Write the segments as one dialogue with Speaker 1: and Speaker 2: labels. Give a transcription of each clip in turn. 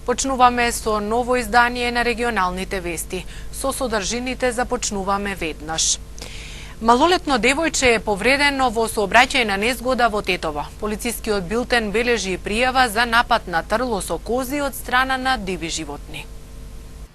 Speaker 1: Почнуваме со ново издание на регионалните вести. Со содржините започнуваме веднаш. Малолетно девојче е повредено во сообраќајна незгода во Тетово. Полицискиот билтен бележи пријава за напад на трло со кози од страна на диви животни.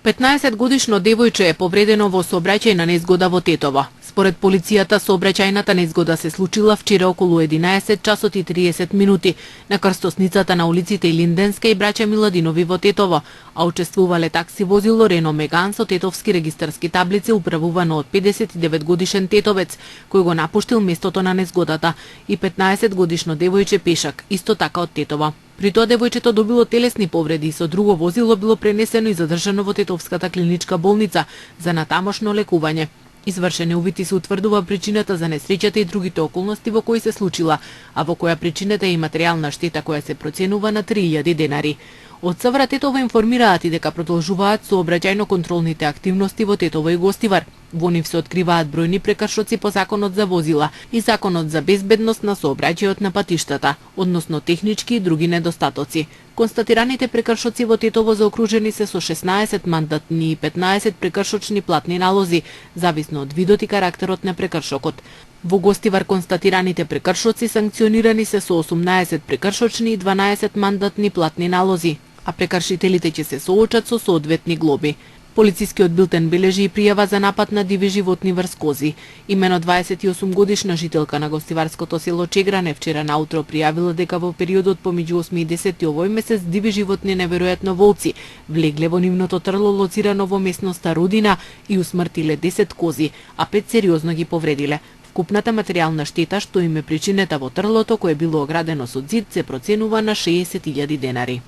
Speaker 2: 15-годишно девојче е повредено во сообраќајна незгода во Тетово. Според полицијата, сообраќајната незгода се случила вчера околу 11 часот и 30 минути на крстосницата на улиците Илинденска и Браќа Миладинови во Тетово, а учествувале такси возило Рено Меган со тетовски регистарски таблици управувано од 59-годишен тетовец, кој го напуштил местото на незгодата, и 15-годишно девојче пешак, исто така од Тетово. При тоа девојчето добило телесни повреди и со друго возило било пренесено и задржано во Тетовската клиничка болница за натамошно лекување. Извршени увити се утврдува причината за несреќата и другите околности во кои се случила, а во која причината е и материјална штета која се проценува на 3000 денари. Од СВР Тетово информираат и дека продолжуваат сообраќајно-контролните активности во Тетово и Гостивар. Во нив се откриваат бројни прекршоци по Законот за возила и Законот за безбедност на сообраќајот на патиштата, односно технички и други недостатоци. Констатираните прекршоци во Тетово заокружени се со 16 мандатни и 15 прекршочни платни налози, зависно од видот и карактерот на прекршокот. Во Гостивар констатираните прекршоци санкционирани се со 18 прекршочни и 12 мандатни платни налози, а прекршителите ќе се соочат со соодветни глоби. Полицискиот билтен бележи и пријава за напад на диви животни врз кози. Имено 28-годишна жителка на гостиварското село Чегране вчера наутро пријавила дека во периодот помеѓу 8 и 10 овој месец диви животни, неверојатно волци, влегле во нивното трло лоцирано во местноста Рудина и усмртиле 10 кози, а 5 сериозно ги повредиле. Вкупната материјална штета што им е причинета во трлото, кое било оградено со ѕид, се проценува на 60.000 денари.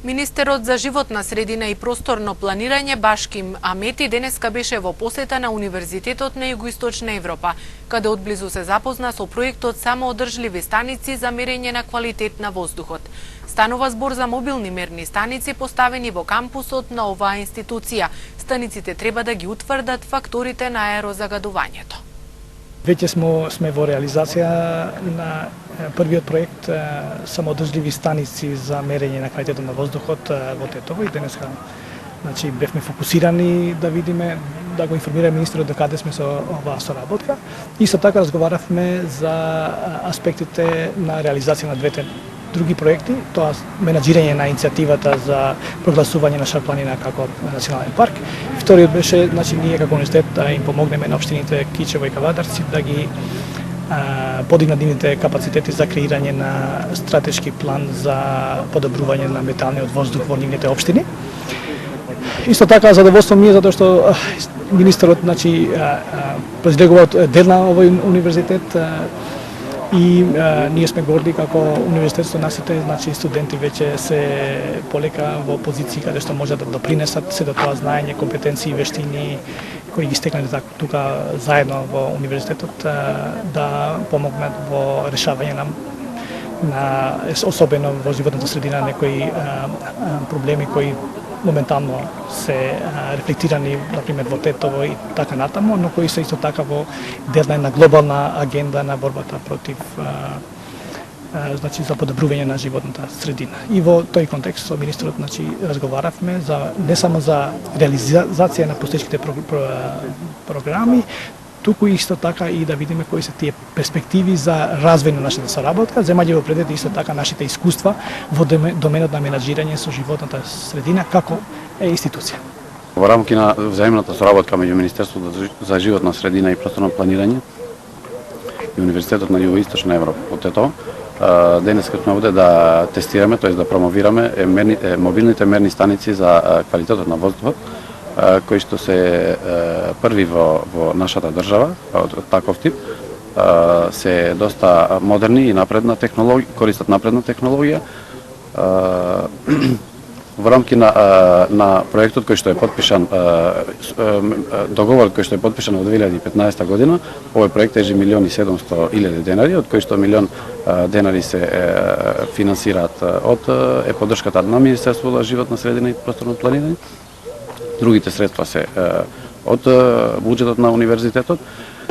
Speaker 1: Министерот за животна средина и просторно планирање Башким Амети денеска беше во посета на Универзитетот на Југоисточна Европа, каде одблизу се запозна со проектот самоодржливи станици за мерење на квалитет на воздухот. Станува збор за мобилни мерни станици поставени во кампусот на оваа институција. Станиците треба да ги утврдат факторите на аерозагадувањето.
Speaker 3: Веќе сме во реализација на првиот проект самоодржливи станици за мерење на квалитетот на воздухот во Тетово и денеска бевме фокусирани да видиме, да го информираме министерот до каде сме со оваа соработка. Исто така разговаравме за аспектите на реализација на двете други проекти, тоа менаџирање на иницијативата за прогласување на Шар планина како национален парк. Вториот беше, ние како универзитет да им помогнеме на општините Кичево и Кавадарци да ги подигнат нивните капацитети за креирање на стратешки план за подобрување на металниот воздух во нивните општини. Исто така задоволство ми е затоа што министерот произлегува дел на овој универзитет и ние сме горди како универзитет што нашите студенти веќе се полека во позиции каде што можат да допринесат се до тоа знаење, компетенции и вештини кои ги стекнале тука заедно во универзитетот да помогнат во решавање на особено во животната средина некои проблеми кои моментално се рефлектирани, например, во Тетово и така натаму, но кои се исто така во дел на една глобална агенда на борбата против за подобрување на животната средина. И во тој контекст со министерот разговаравме за не само за реализација на постоечките програми, туку исто така и да видиме кои се тие перспективи за развој на нашата соработка, земање во предвид исто така нашите искуства во доменот на менаџирање со животната средина како институција.
Speaker 4: Во рамки на взаимната соработка меѓу Министерството за животна средина и просторно планирање и Универзитетот на Југоисточна Европа во Тетово, денеска сме овде да тестираме, тоест да промовираме мобилните мерни станици за квалитетот на воздухот, кои што се први во нашата држава од таков тип, се доста модерни и напредна технологија, користат напредна технологија. Во рамки на проектот кој што е подпишан, договорот кој што е подпишан во 2015 година, овој проект тежи 1.700.000 денари, од кои што 1.000.000 денари се финансираат од поддршката на Министерството за животна средина и просторно планирање. Другите средства се од буџетот на универзитетот.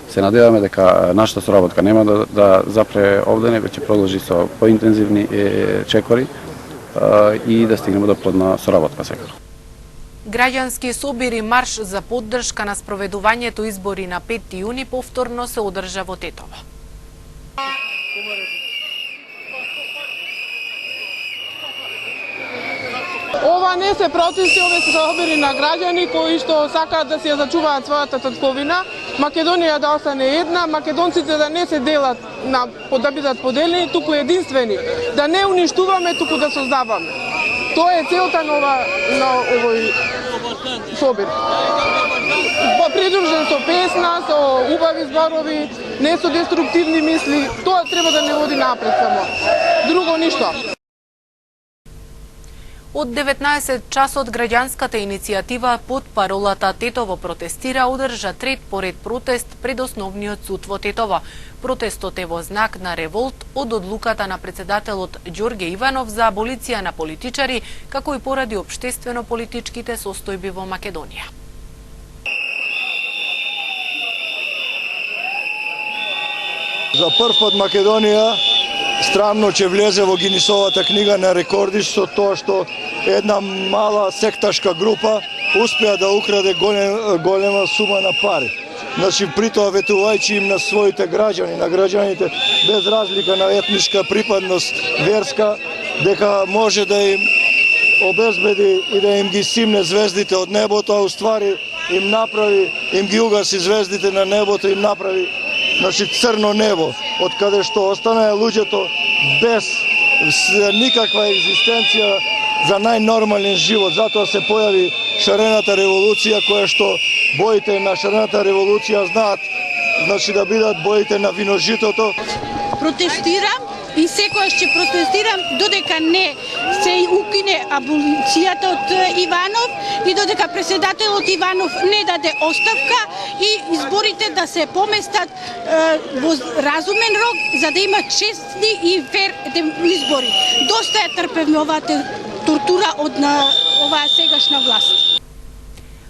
Speaker 4: Се надеваме дека нашата соработка нема да запре овде, него ќе продолжи со поинтензивни чекори и да стигнеме до плодна соработка секако.
Speaker 1: Граѓански собир и марш за поддршка на спроведувањето избори на 5 јуни повторно се одржа во Тетово.
Speaker 5: Ова не се протести, ова се собери на граѓани кои што сакаат да си ја зачуваат својата татковина, Македонија да остане една, македонците да не се делат да бидат поделени, туку единствени, да не уништуваме, туку да создаваме. Тоа е целта на овој собир. Придружен со песна, со убави зборови, не со деструктивни мисли, тоа треба да не води напред само. Друго ништо.
Speaker 1: Од 19 часот граѓанската иницијатива под паролата Тетово протестира одржа трет поред протест пред основниот суд во Тетово. Протестот е во знак на револт од одлуката на председателот Ѓорѓе Иванов за аболиција на политичари, како и поради општествено-политичките состојби во Македонија.
Speaker 6: За прв пат Македонија странно ќе влезе во Гинисовата книга на рекорди со тоа што една мала секташка група успеа да украде голема сума на пари. Значи, притоа ветувајќи им на своите граѓани, на граѓаните без разлика на етничка припадност, верска, дека може да им обезбеди и да им ги симне звездите од небото, а уствари им ги угаси звездите на небото, им направи црно небо, од каде што останаа луѓето без никаква екзистенција за најнормален живот. Затоа се појави шарената револуција, која што боите на шарената револуција знаат, да бидат боите на виножитото.
Speaker 7: Протестирам и секојаш ќе протестирам додека не се укине аболицијата од Иванов и додека председателот Иванов не даде оставка и изборите да се поместат во разумен рок за да има честни и фер избори. Доста е трпевме оваа тортура од оваа сегашна власт.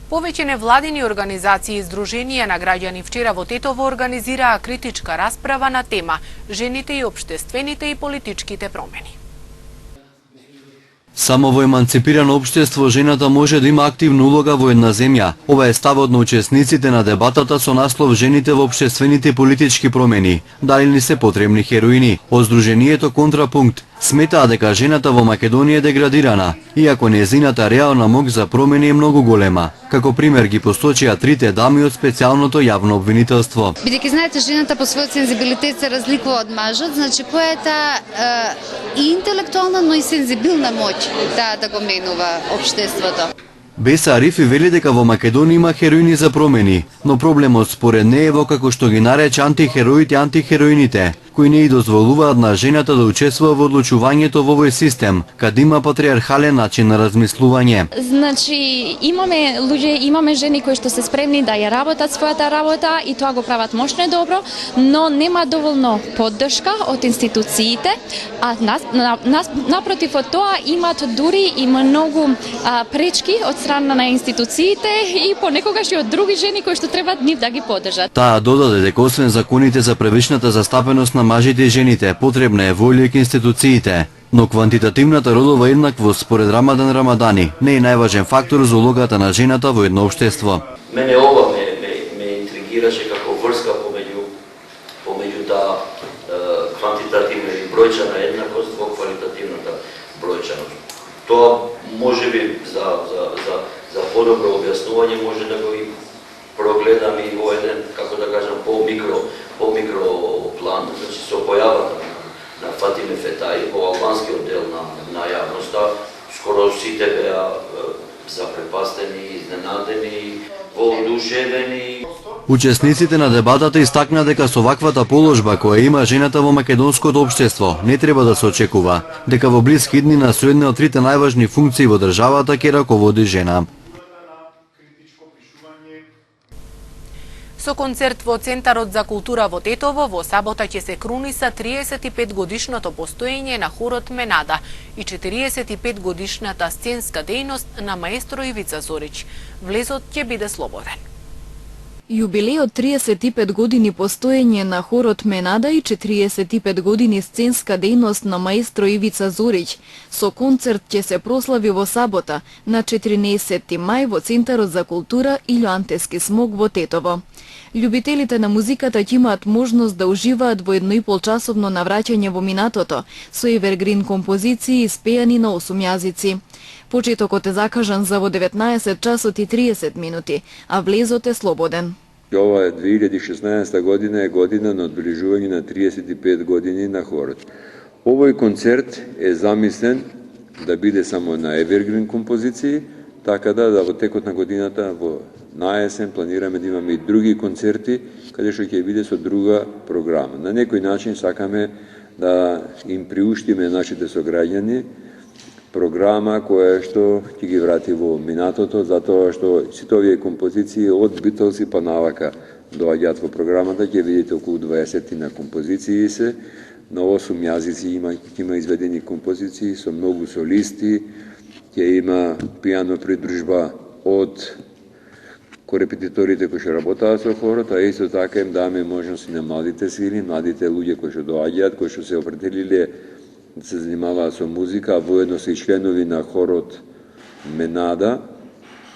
Speaker 1: Повеќе невладини организации и здруженија на граѓани вчера во Тетово организираа критичка расправа на тема жените и општествените и политичките промени.
Speaker 8: Само во еманципирано општество жената може да има активна улога во една земја. Ова е ставот на учесниците на дебатата со наслов Жените во општествените и политички промени. Дали ни се потребни хероини? Од здруженијето Контрапункт сметаа дека жената во Македонија е деградирана, иако нејзината реална мок за промени е многу голема. Како пример ги посочија трите дами од специјалното јавно обвинителство.
Speaker 9: Бидејќи знаете, жената по својот сензибилитет се разликува од мажот, значи која е таа и интелектуална, но и сензибилна моќ да го менува општеството.
Speaker 8: Беса Арифи вели дека во Македонија има хероини за промени, но проблемот според неј е во како што ги нарече антихероите и антихероините, кои не ја дозволуваат на жената да учествува во одлучувањето во овој систем, каде има патриархален начин на размислување.
Speaker 10: Значи, имаме жени кои што се спремни да ја работат својата работа и тоа го прават мощно и добро, но нема доволно поддршка од институциите, а напротив од тоа имат дури и многу пречки од страна на институциите и понекогаш и од други жени кои што треба нив да ги поддржат.
Speaker 8: Таа додаде дека освен законите за превишната застапеност на мажите и жените, потребна е волја и институциите, но квантитативната родова еднаквост според Рамадан Рамадани не е најважен фактор за улогата на жената во едно општество.
Speaker 11: Мене ова ме интригираше како врска помеѓу таа квантитативна или бројчана еднаквост во квалитативната бројчаност. Тоа можеби за подобро објаснување може да го и прогледам и во еден, како да кажам, по микро план, значи со појавата на Фатиме Фетаи во албанскиот дел на јавноста, скоро сите беа запрепастени, изненадени, воодушевени.
Speaker 8: Учесниците на дебатата истакна дека со ваквата положба која има жената во македонското општество не треба да се очекува дека во блиски дни на со една од трите најважни функции во државата ќе раководи жена.
Speaker 1: Со концерт во Центарот за култура во Тетово во сабота ќе се круниса 35 годишното постоење на хорот Менада и 45 годишната сценска дејност на маестро Ивица Зорич. Влезот ќе биде слободен.
Speaker 12: Јубилеот 35 години постоење на хорот Менада и 45 години сценска дејност на маестро Ивица Зориќ со концерт ќе се прослави во сабота на 14 мај во Центарот за култура Илјоантески смок во Тетово. Љубителите на музиката ќе имаат можност да уживаат во 1,5-часовно навраќање во минатото со евергрин композиции испеани на 8 јазици. Почетокот е закажан за во 19 часот и 30 минути, а влезот е слободен.
Speaker 13: Ова е 2016 година е година на одбележување на 35 години на хорот. Овој концерт е замислен да биде само на евергрин композиции, така да во текот на годината во наесен планираме да имаме и други концерти каде што ќе биде со друга програма. На некој начин сакаме да им приуштиме нашите сограѓани програма која што ќе ги врати во минатото, затоа што сите овие композиции од Битлси па навака доаѓаат во програмата, ќе видите околу 20 на композиции се, на 8 јазици има изведени композиции со многу солисти, ќе има пијано придружба од корепетиторите кои што работаат со хорот, а исто така им даваме можности на младите сили, младите луѓе кои што доаѓаат, кои што се определиле да се занимаваат со музика, а воедно се и членови на хорот Менада,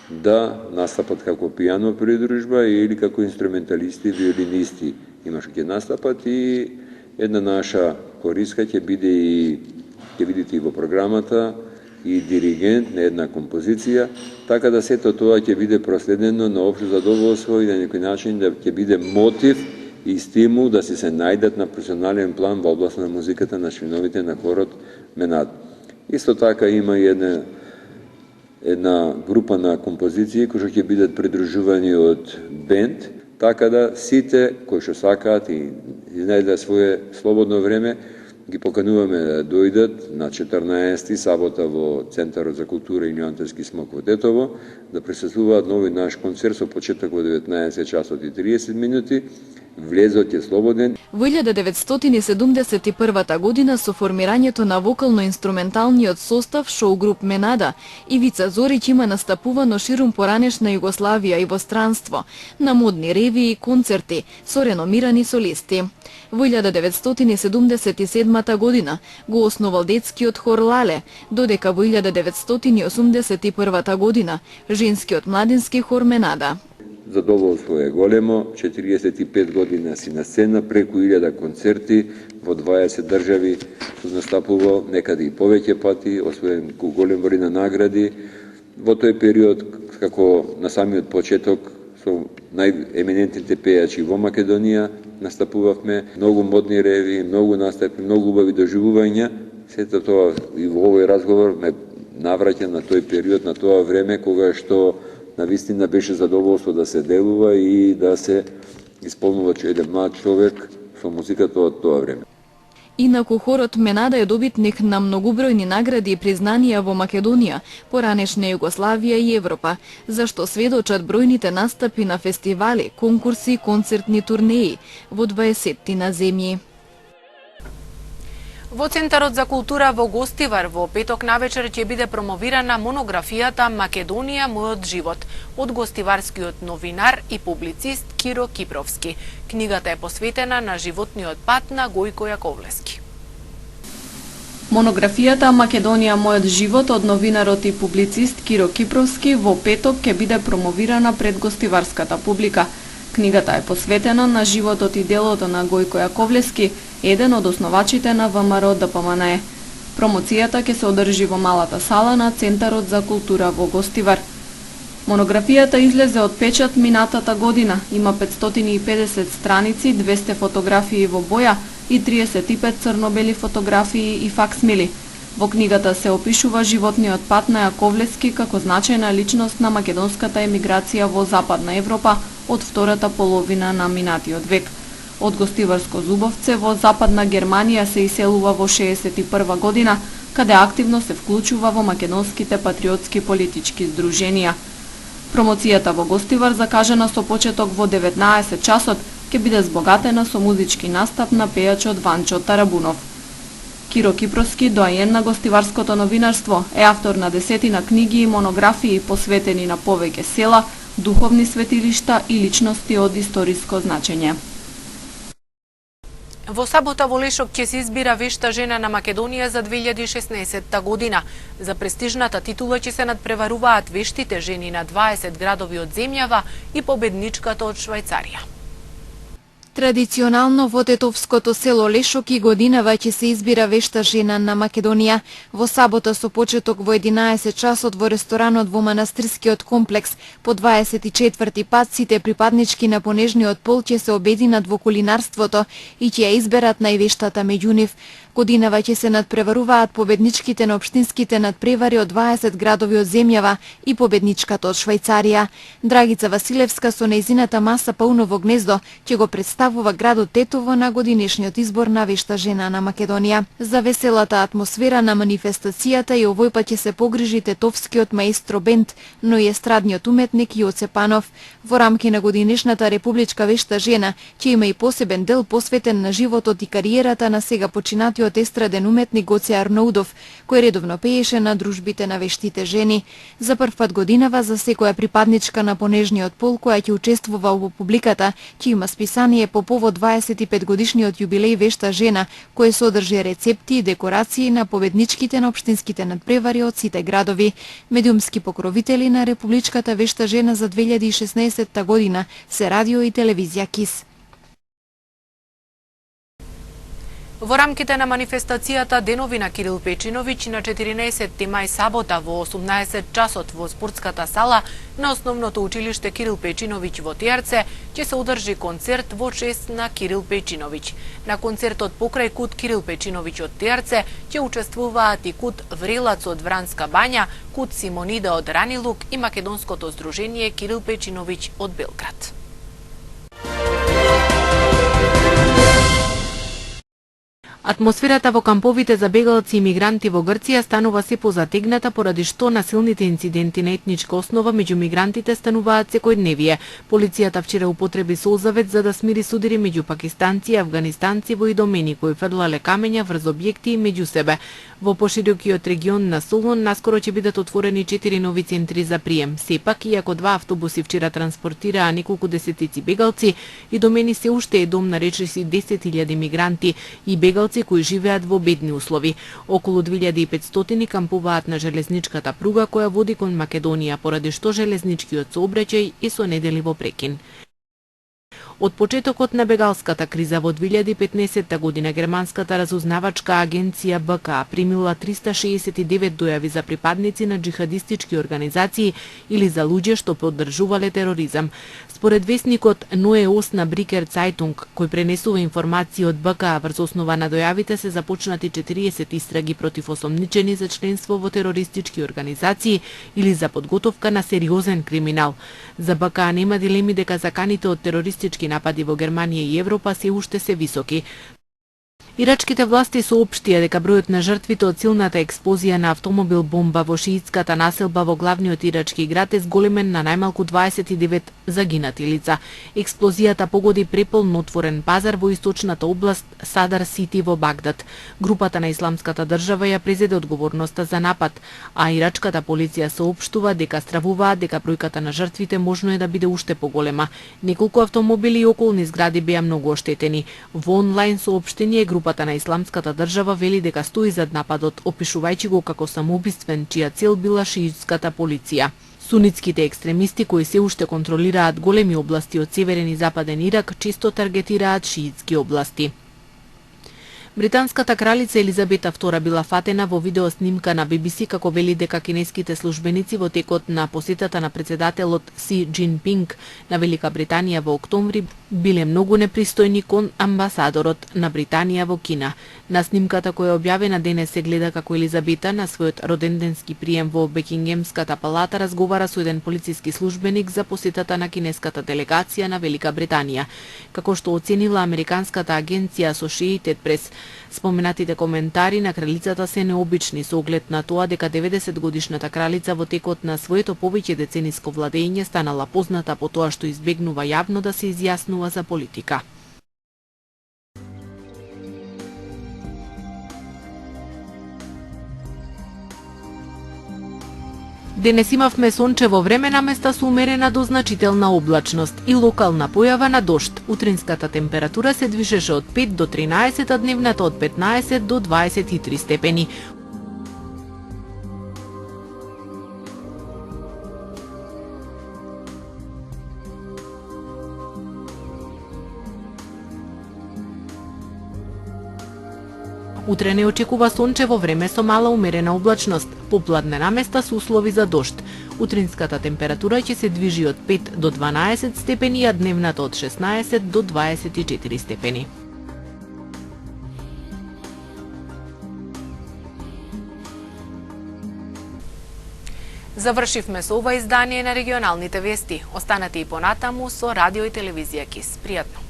Speaker 13: да настапат како пијано придружба или како инструменталисти, виолинисти. Имаш ќе настапат и една наша кориска ќе видите и во програмата и диригент на една композиција, така да сето тоа ќе биде проследено на општо задоволство и на некој начин да ќе биде мотив и стимул да се најдат на професионален план во област на музиката на членовите на хорот Менад. Исто така има и една група на композиции кои што ќе бидат придружувани од бенд, така да сите кои што сакаат и најдат свое слободно време ги покануваме да дојдат на 14 сабота во Центарот за култура Илјоантески смок во Тетово, да присуствуваат нови наш концерт со почеток во 19 часот и 30 минути. Влезот е слободен.
Speaker 12: Во 1971 година со формирањето на вокално-инструменталниот состав шоу груп Менада, Ивица Зориќ има настапувано ширум поранешна Југославија и во странство, на модни ревии и концерти со реномирани солисти. Во 1977 година го основал детскиот хор Лале, додека во 1981 година женскиот младински хор Менада.
Speaker 13: Задоволство е големо, 45 година си на сцена, преку 1000 концерти во 20 држави, настапувал некаде и повеќе пати, освоен голем број на награди. Во тој период, како на самиот почеток, со најеминентните пејачи во Македонија настапувавме, многу модни реви, многу настапи, многу убави доживувања. Сето тоа и во овој разговор ме навраќа на тој период, на тоа време кога што навистина беше задоволство да се делува и да се исполнува еден млад човек со музиката од тоа време.
Speaker 12: Инаку хорот Менада е добитник на многубројни награди и признанија во Македонија, поранешна Југославија и Европа, зашто сведочат бројните настапи на фестивали, конкурси и концертни турнеи во 20 на земји.
Speaker 1: Во Центарот за култура во Гостивар во петок навечер ќе биде промовирана монографијата Македонија мојот живот од гостиварскиот новинар и публицист Киро Кипровски. Книгата е посветена на животниот пат на Гојко Јаковлески.
Speaker 14: Монографијата Македонија мојот живот од новинарот и публицист Киро Кипровски во петок ќе биде промовирана пред гостиварската публика. Книгата е посветена на животот и делото на Гојко Јаковлески, еден од основачите на ВМРО ДПМНЕ. Промоцијата ќе се одржи во малата сала на Центарот за култура во Гостивар. Монографијата излезе од печат минатата година, има 550 страници, 200 фотографии во боја и 35 црнобели фотографии и факсмили. Во книгата се опишува животниот пат на Јаковлески како значајна личност на македонската емиграција во Западна Европа од втората половина на минатиот век. Од Гостиварско Зубовце во Западна Германија се иселува во 61 година, каде активно се вклучува во македонските патриотски политички здруженија. Промоцијата во Гостивар, закажана со почеток во 19 часот, ќе биде збогатена со музички настап на пејачот Ванчо Тарабунов. Киро Кипровски, доаен на гостиварското новинарство, е автор на 10 книги и монографии посветени на повеќе села, духовни светилишта и личности од историско значење.
Speaker 1: Во сабота во Лешок ќе се избира вешта жена на Македонија за 2016 година. За престижната титула ќе се надпреваруваат вештите жени на 20 градови од земјава и победничката од Швајцарија.
Speaker 12: Традиционално во тетовското село Лешок и годинава ќе се избира вешта жена на Македонија. Во сабота со почеток во 11 часот во ресторанот во манастирскиот комплекс по 24 пат сите припаднички на понежниот пол ќе се обединат во кулинарството и ќе ја изберат највештата меѓу нив. Годинава ќе се надпреваруваат победничките на општинските надпревари од 20 градови од земјава и победничката од Швајцарија. Драгица Василевска со нејзината маса Пауново гнездо ќе го представува градот Тетово на годинешниот избор на вешта жена на Македонија. За веселата атмосфера на манифестацијата и овој пат ќе се погрижи тетовскиот маестро бенд, но и естрадниот уметник Јоце Панов. Во рамки на годинешната републичка вешта жена ќе има и посебен дел посветен на животот и кариерата на сега починатиот естраден уметник Гоце Арноудов, кој редовно пееше на дружбите на вештите жени. За прв пат годинава за секоја припадничка на понежниот пол која ќе учествува во публиката, ќе има списание по повод 25 годишниот јубилеј вешта жена, кој содржи рецепти и декорации на победничките на општинските надпревари од сите градови. Медиумски покровители на републичката вешта жена за 2016 година се радио и телевизија КИС.
Speaker 1: Во рамките на манифестацијата Денови на Кирил Печиновиќ на 14 мај сабота во 18 часот во спортската сала на основното училиште Кирил Печиновиќ во Тијарце ќе се одржи концерт во чест на Кирил Печиновиќ. На концертот покрај кут Кирил Печиновиќ од Тијарце ќе учествуваат и кут Врелац од Вранска бања, кут Симонида од Ранилук и македонското здружение Кирил Печиновиќ од Белград. Атмосферата во камповите за бегалци и мигранти во Грција станува се позатегната поради што насилните инциденти на етничка основа меѓу мигрантите стануваат секојдневие. Полицијата вчера употреби солзавет за да смири судири меѓу пакистанци и афганистанци во идомени кои фрлале камења врз објекти и меѓу себе. Во поширокиот регион на Солун наскоро ќе бидат отворени 4 нови центри за прием. Сепак, иако 2 автобуси вчера транспортираа неколку десетици бегалци, идомени се уште е дом на речиси 10.000 мигранти и бегалци кои живеат во бедни услови. Околу 2500 кампуваат на железничката пруга која води кон Македонија, поради што железничкиот сообраќај е со недели во прекин. Од почетокот на бегалската криза во 2015 година германската разузнавачка агенција БК примила 369 дојави за припадници на джихадистички организации или за луѓе што поддржувале тероризам. Според весникот Ное Осна Брикер Цајтунг, кој пренесува информации од БК врз основа на дојавите, се започнати 40 истраги против осомничени за членство во терористички организации или за подготовка на сериозен криминал. За БК нема дилеми дека заканите од терористички напади во Германија и Европа се уште се високи. Ирачките власти соопштија дека бројот на жртвите од силната експлозија на автомобил бомба во шиитската населба во главниот ирачки град е зголемен на најмалку 29 загинати лица. Експлозијата погоди преполн отворен пазар во источната област Садар Сити во Багдад. Групата на Исламската држава ја презеде одговорноста за напад, а ирачката полиција соопштува дека стравуваат дека бројката на жртвите можно е да биде уште поголема. Неколку автомобили и околни згради беа многу оштетени. Во онлайн соопштение групата на Исламската држава вели дека стои зад нападот, опишувајќи го како самоубиствен, чија цел била шиитската полиција. Сунитските екстремисти кои се уште контролираат големи области од северен и западен Ирак често таргетираат шиитски области. Британската кралица Елизабета II била фатена во видеоснимка на BBC како вели дека кинеските службеници во текот на посетата на претседателот Си Џинпинг на Велика Британија во октомври биле многу непристојни кон амбасадорот на Британија во Кина. На снимката која е објавена денес се гледа како Елизабета на својот роденденски прием во Бекингемската палата разговара со еден полициски службеник за посетата на кинеската делегација на Велика Британија. Како што оценила американската агенција Associated Press, споменатите коментари на кралицата се необични со оглед на тоа дека 90-годишната кралица во текот на своето повеќе децениско владење станала позната по тоа што избегнува јавно да се изјаснува за политика.
Speaker 2: Денес имавме сончево време на места со умерена до значителна облачност и локална појава на дожд. Утринската температура се движеше од 5 до 13, а дневната од 15 до 23 степени. Утре не очекува сончево време со мала умерена облачност, попладне наместа со услови за дожд. Утринската температура ќе се движи од 5 до 12 степени, а дневната од 16 до 24 степени.
Speaker 1: Завршивме со ова издание на регионалните вести. Останете и понатаму со Радио и телевизија КИС. Пријатно!